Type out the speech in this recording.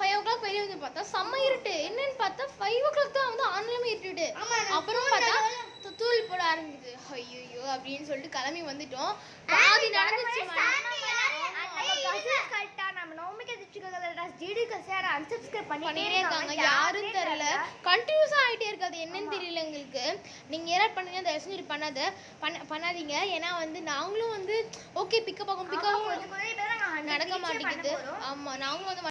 5 o'clock வெளியே வந்து பார்த்தா செம்ம இருட்டு. என்னன்னு பார்த்தா 5 o'clock தான் வந்து ஆன்லைன் இருட்டுட்டு. அப்புறம் பார்த்தா தூள் போட ஆரம்பிக்குது. ஐயோ அப்படின்னு சொல்லிட்டு கிளம்பி வந்துட்டோம். பாதி நடந்துச்சு. பண்ணிட்டே இருக்காங்க. யாரும் தெரியல. கண்டினியூஸா ஆயிட்டே இருக்காது. என்னன்னு தெரியல எங்களுக்கு. நீங்க ஏதாவது பண்ணுங்க, தயவு செஞ்சு பண்ணாதீங்க. ஏன்னா வந்து நாங்களும் வந்து ஓகே பிக்கப் ஆகும் நடக்க மாட்டேங்குது. ஆமா நாங்களும் வந்து